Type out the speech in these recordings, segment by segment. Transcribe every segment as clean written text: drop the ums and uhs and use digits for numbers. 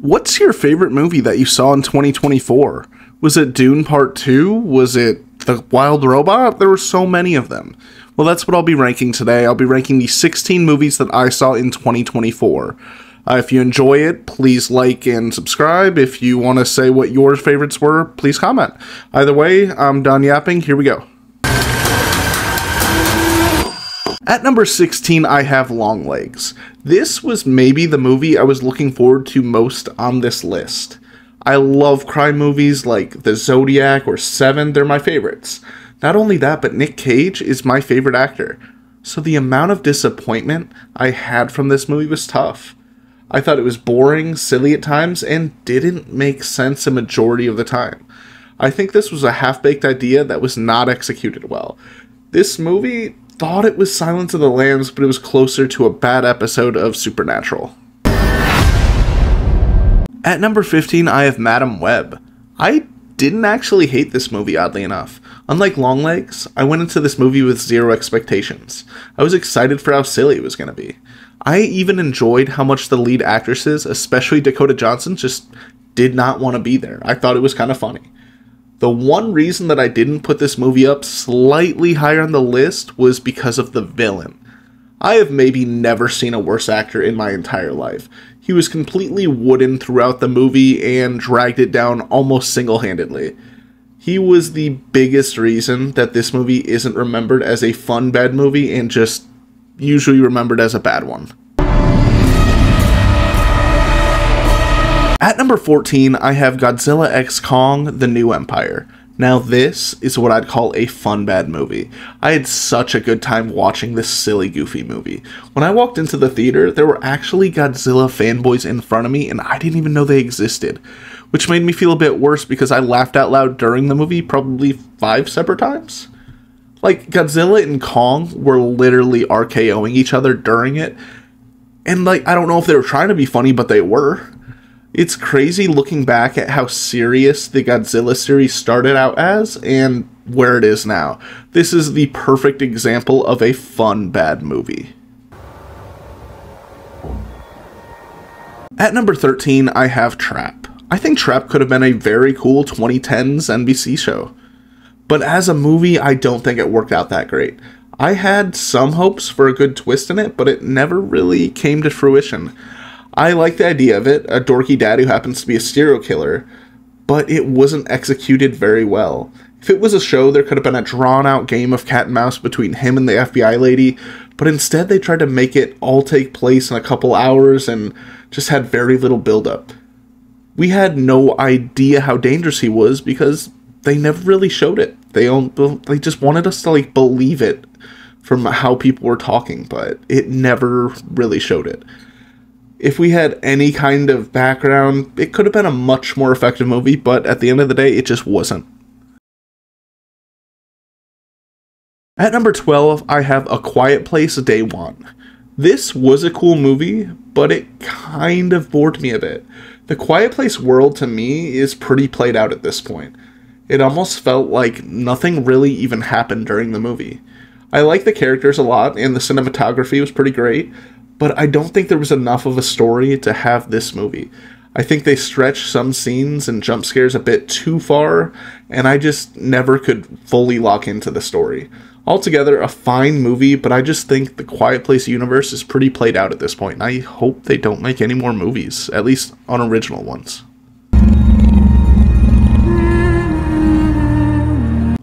What's your favorite movie that you saw in 2024? Was it Dune Part 2? Was it The Wild Robot? There were so many of them. Well, that's what I'll be ranking today. I'll be ranking the 16 movies that I saw in 2024. If you enjoy it, please like and subscribe. If you want to say what your favorites were, please comment. Either way, I'm done yapping. Here we go. At number 16, I have Longlegs. This was maybe the movie I was looking forward to most on this list. I love crime movies like The Zodiac or Seven, they're my favorites. Not only that, but Nick Cage is my favorite actor. So the amount of disappointment I had from this movie was tough. I thought it was boring, silly at times, and didn't make sense a majority of the time. I think this was a half-baked idea that was not executed well. This movie thought it was Silence of the Lambs, but it was closer to a bad episode of Supernatural. At number 15, I have Madam Web. I didn't actually hate this movie, oddly enough. Unlike Longlegs, I went into this movie with zero expectations. I was excited for how silly it was going to be. I even enjoyed how much the lead actresses, especially Dakota Johnson, just did not want to be there. I thought it was kind of funny. The one reason that I didn't put this movie up slightly higher on the list was because of the villain. I have maybe never seen a worse actor in my entire life. He was completely wooden throughout the movie and dragged it down almost single-handedly. He was the biggest reason that this movie isn't remembered as a fun bad movie and just usually remembered as a bad one. At number 14, I have Godzilla x Kong: The New Empire. Now this is what I'd call a fun bad movie. I had such a good time watching this silly goofy movie. When I walked into the theater, there were actually Godzilla fanboys in front of me and I didn't even know they existed. Which made me feel a bit worse because I laughed out loud during the movie probably 5 separate times. Like, Godzilla and Kong were literally RKOing each other during it. And like, I don't know if they were trying to be funny, but they were. It's crazy looking back at how serious the Godzilla series started out as and where it is now. This is the perfect example of a fun bad movie. At number 13, I have Trap. I think Trap could have been a very cool 2010s NBC show. But as a movie, I don't think it worked out that great. I had some hopes for a good twist in it, but it never really came to fruition. I like the idea of it, a dorky dad who happens to be a serial killer, but it wasn't executed very well. If it was a show, there could have been a drawn-out game of cat and mouse between him and the FBI lady, but instead they tried to make it all take place in a couple hours and just had very little build-up. We had no idea how dangerous he was because they never really showed it. They just wanted us to like believe it from how people were talking, but it never really showed it. If we had any kind of background, it could have been a much more effective movie, but at the end of the day, it just wasn't. At number 12, I have A Quiet Place Day One. This was a cool movie, but it kind of bored me a bit. The Quiet Place world, to me, is pretty played out at this point. It almost felt like nothing really even happened during the movie. I like the characters a lot, and the cinematography was pretty great, but I don't think there was enough of a story to have this movie. I think they stretched some scenes and jump scares a bit too far, and I just never could fully lock into the story. Altogether, a fine movie, but I just think the Quiet Place universe is pretty played out at this point, and I hope they don't make any more movies, at least unoriginal ones.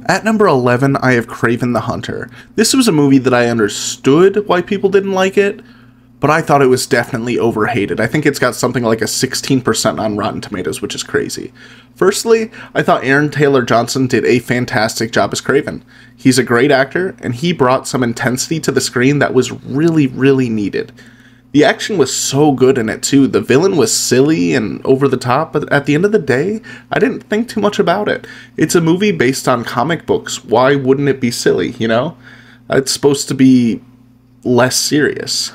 At number 11, I have Kraven the Hunter. This was a movie that I understood why people didn't like it, but I thought it was definitely overhated. I think it's got something like a 16% on Rotten Tomatoes, which is crazy. Firstly, I thought Aaron Taylor Johnson did a fantastic job as Kraven. He's a great actor, and he brought some intensity to the screen that was really, really needed. The action was so good in it too. The villain was silly and over the top, but at the end of the day, I didn't think too much about it. It's a movie based on comic books. Why wouldn't it be silly, you know? It's supposed to be less serious.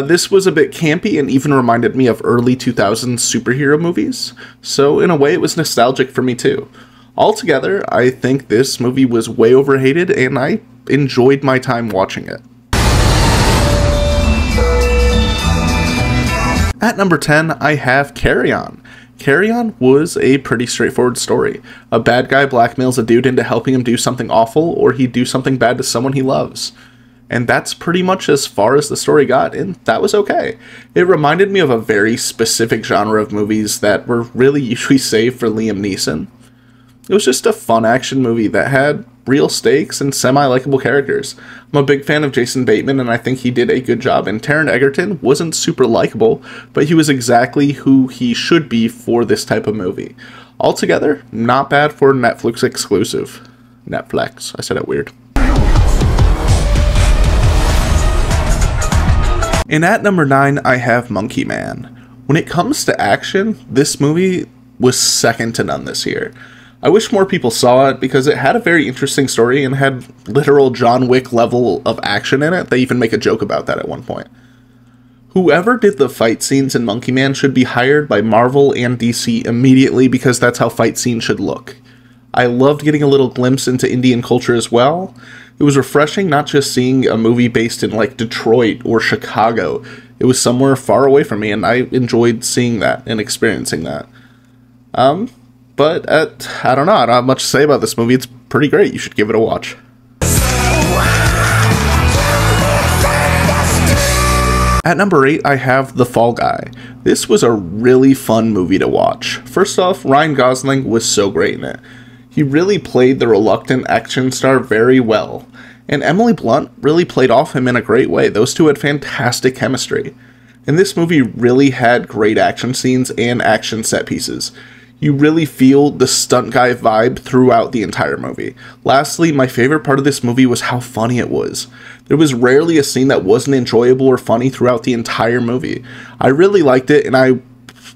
This was a bit campy and even reminded me of early 2000s superhero movies, so in a way it was nostalgic for me too. Altogether, I think this movie was way overhated and I enjoyed my time watching it. At number 10, I have Carry On. Carry On was a pretty straightforward story. A bad guy blackmails a dude into helping him do something awful, or he'd do something bad to someone he loves. And that's pretty much as far as the story got, and that was okay. It reminded me of a very specific genre of movies that were really usually saved for Liam Neeson. It was just a fun action movie that had real stakes and semi-likable characters. I'm a big fan of Jason Bateman, and I think he did a good job, and Taron Egerton wasn't super likable, but he was exactly who he should be for this type of movie. Altogether, not bad for Netflix exclusive. Netflix, I said it weird. And at number 9, I have Monkey Man. When it comes to action, this movie was second to none this year. I wish more people saw it because it had a very interesting story and had literal John Wick level of action in it. They even make a joke about that at one point. Whoever did the fight scenes in Monkey Man should be hired by Marvel and DC immediately because that's how fight scenes should look. I loved getting a little glimpse into Indian culture as well. It was refreshing not just seeing a movie based in like Detroit or Chicago. It was somewhere far away from me, and I enjoyed seeing that and experiencing that. But I don't know, I don't have much to say about this movie. It's pretty great. You should give it a watch. At number 8, I have The Fall Guy. This was a really fun movie to watch. First off, Ryan Gosling was so great in it. He really played the reluctant action star very well. And Emily Blunt really played off him in a great way. Those two had fantastic chemistry. And this movie really had great action scenes and action set pieces. You really feel the stunt guy vibe throughout the entire movie. Lastly, my favorite part of this movie was how funny it was. There was rarely a scene that wasn't enjoyable or funny throughout the entire movie. I really liked it, and I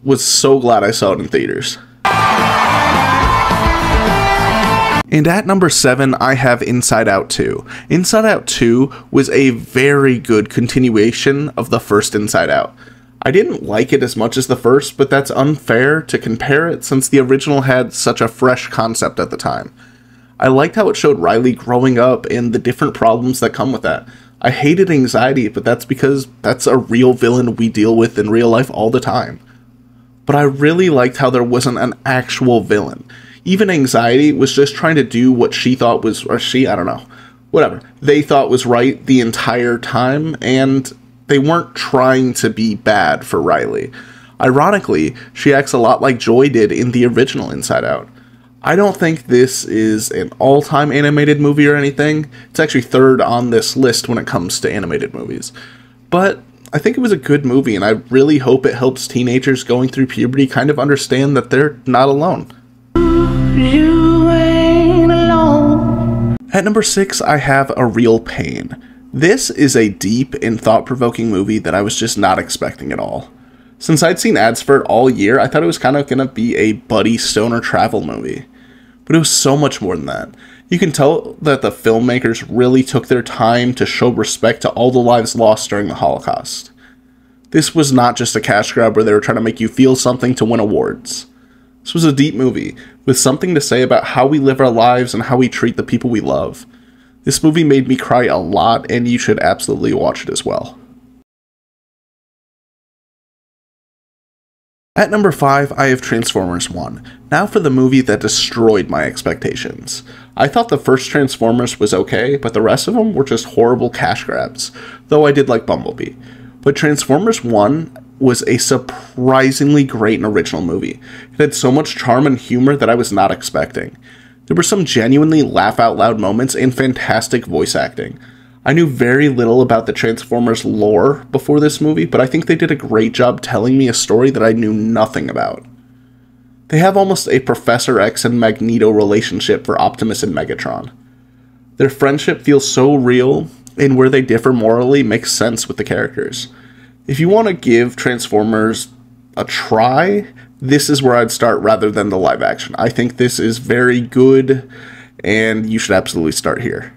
was so glad I saw it in theaters. And at number 7, I have Inside Out 2. Inside Out 2 was a very good continuation of the first Inside Out. I didn't like it as much as the first, but that's unfair to compare it since the original had such a fresh concept at the time. I liked how it showed Riley growing up and the different problems that come with that. I hated anxiety, but that's because that's a real villain we deal with in real life all the time. But I really liked how there wasn't an actual villain. Even anxiety was just trying to do what she thought was, or she, I don't know, whatever, they thought was right the entire time, and they weren't trying to be bad for Riley. Ironically, she acts a lot like Joy did in the original Inside Out. I don't think this is an all-time animated movie or anything. It's actually third on this list when it comes to animated movies. But I think it was a good movie, and I really hope it helps teenagers going through puberty kind of understand that they're not alone. You ain't alone. At number 6, I have A Real Pain. This is a deep and thought-provoking movie that I was just not expecting at all. Since I'd seen ads for it all year, I thought it was kind of going to be a buddy stoner travel movie. But it was so much more than that. You can tell that the filmmakers really took their time to show respect to all the lives lost during the Holocaust. This was not just a cash grab where they were trying to make you feel something to win awards. This was a deep movie, with something to say about how we live our lives and how we treat the people we love. This movie made me cry a lot, and you should absolutely watch it as well. At number 5, I have Transformers 1. Now for the movie that destroyed my expectations. I thought the first Transformers was okay, but the rest of them were just horrible cash grabs, though I did like Bumblebee. But Transformers 1 was a surprisingly great and original movie. It had so much charm and humor that I was not expecting. There were some genuinely laugh-out-loud moments and fantastic voice acting. I knew very little about the Transformers lore before this movie, but I think they did a great job telling me a story that I knew nothing about. They have almost a Professor X and Magneto relationship for Optimus and Megatron. Their friendship feels so real, and where they differ morally makes sense with the characters. If you want to give Transformers a try, this is where I'd start rather than the live action. I think this is very good, and you should absolutely start here.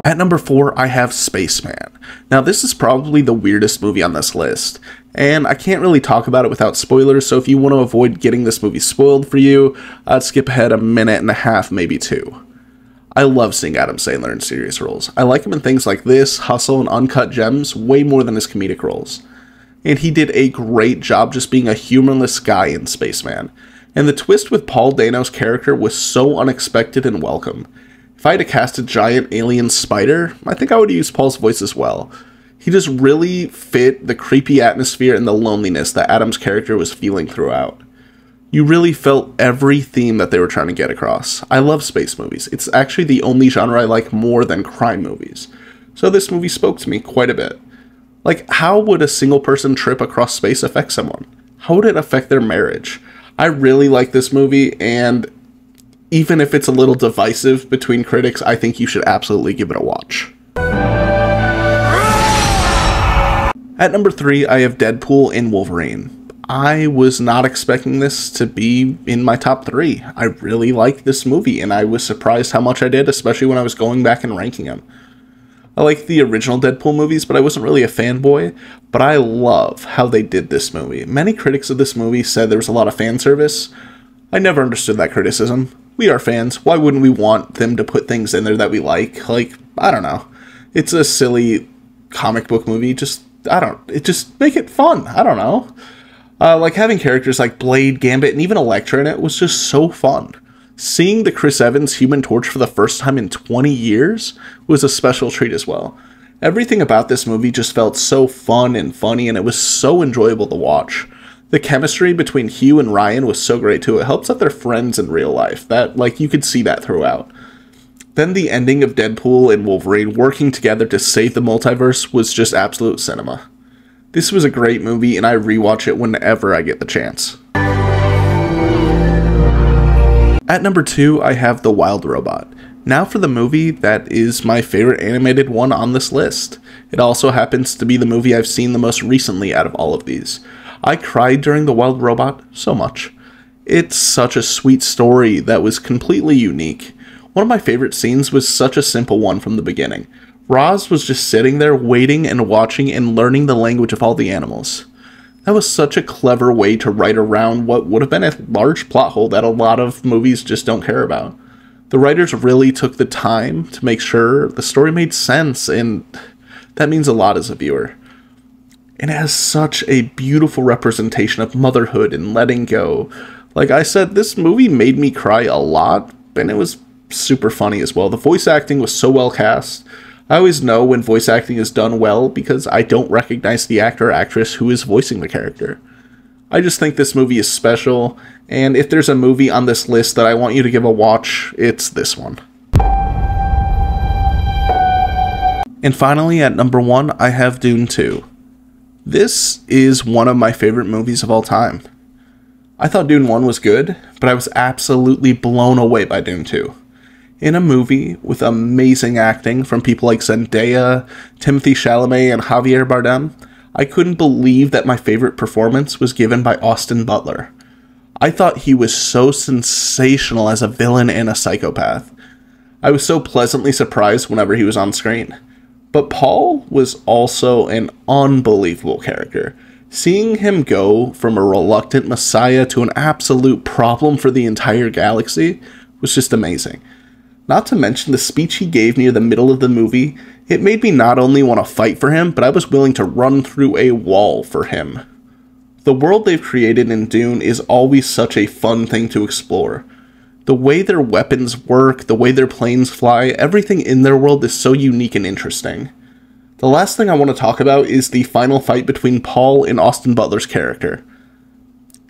At number 4, I have Spaceman. Now, this is probably the weirdest movie on this list, and I can't really talk about it without spoilers, so if you want to avoid getting this movie spoiled for you, I'd skip ahead a minute and a half, maybe 2. I love seeing Adam Sandler in serious roles. I like him in things like this, Hustle, and Uncut Gems way more than his comedic roles. And he did a great job just being a humorless guy in Spaceman. And the twist with Paul Dano's character was so unexpected and welcome. If I had to cast a giant alien spider, I think I would use Paul's voice as well. He just really fit the creepy atmosphere and the loneliness that Adam's character was feeling throughout. You really felt every theme that they were trying to get across. I love space movies. It's actually the only genre I like more than crime movies. So this movie spoke to me quite a bit. Like, how would a single person trip across space affect someone? How would it affect their marriage? I really like this movie, and even if it's a little divisive between critics, I think you should absolutely give it a watch. At number 3, I have Deadpool and Wolverine. I was not expecting this to be in my top 3. I really liked this movie, and I was surprised how much I did, especially when I was going back and ranking them. I like the original Deadpool movies, but I wasn't really a fanboy, but I love how they did this movie. Many critics of this movie said there was a lot of fan service. I never understood that criticism. We are fans. Why wouldn't we want them to put things in there that we like? Like, I don't know. It's a silly comic book movie. Just make it fun. I don't know. Like having characters like Blade, Gambit, and even Elektra in it was just so fun. Seeing the Chris Evans Human Torch for the first time in 20 years was a special treat as well. Everything about this movie just felt so fun and funny, and it was so enjoyable to watch. The chemistry between Hugh and Ryan was so great too. It helps that they're friends in real life. You could see that throughout. Then the ending of Deadpool and Wolverine working together to save the multiverse was just absolute cinema. This was a great movie, and I rewatch it whenever I get the chance. At number 2, I have The Wild Robot. Now for the movie that is my favorite animated one on this list. It also happens to be the movie I've seen the most recently out of all of these. I cried during The Wild Robot so much. It's such a sweet story that was completely unique. One of my favorite scenes was such a simple one from the beginning. Roz was just sitting there waiting and watching and learning the language of all the animals. That was such a clever way to write around what would have been a large plot hole that a lot of movies just don't care about. The writers really took the time to make sure the story made sense, and that means a lot as a viewer. And it has such a beautiful representation of motherhood and letting go. Like I said, this movie made me cry a lot, and it was super funny as well. The voice acting was so well cast. I always know when voice acting is done well because I don't recognize the actor or actress who is voicing the character. I just think this movie is special, and if there's a movie on this list that I want you to give a watch, it's this one. And finally, at number 1, I have Dune 2. This is one of my favorite movies of all time. I thought Dune 1 was good, but I was absolutely blown away by Dune 2. In a movie with amazing acting from people like Zendaya, Timothée Chalamet, and Javier Bardem, I couldn't believe that my favorite performance was given by Austin Butler. I thought he was so sensational as a villain and a psychopath. I was so pleasantly surprised whenever he was on screen. But Paul was also an unbelievable character. Seeing him go from a reluctant messiah to an absolute problem for the entire galaxy was just amazing. Not to mention the speech he gave near the middle of the movie, it made me not only want to fight for him, but I was willing to run through a wall for him. The world they've created in Dune is always such a fun thing to explore. The way their weapons work, the way their planes fly, everything in their world is so unique and interesting. The last thing I want to talk about is the final fight between Paul and Austin Butler's character.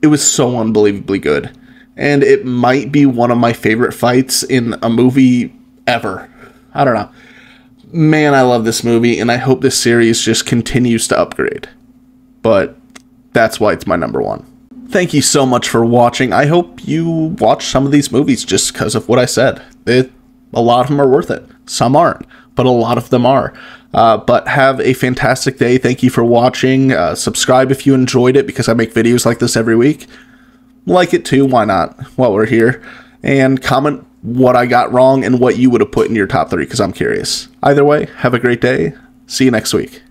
It was so unbelievably good. And it might be one of my favorite fights in a movie ever. I don't know. Man, I love this movie, and I hope this series just continues to upgrade. But that's why it's my number 1. Thank you so much for watching. I hope you watch some of these movies just because of what I said. A lot of them are worth it. Some aren't, but a lot of them are. But have a fantastic day. Thank you for watching. Subscribe if you enjoyed it because I make videos like this every week. Like it too, why not, while we're here. And comment what I got wrong and what you would have put in your top 3 because I'm curious. Either way, have a great day. See you next week.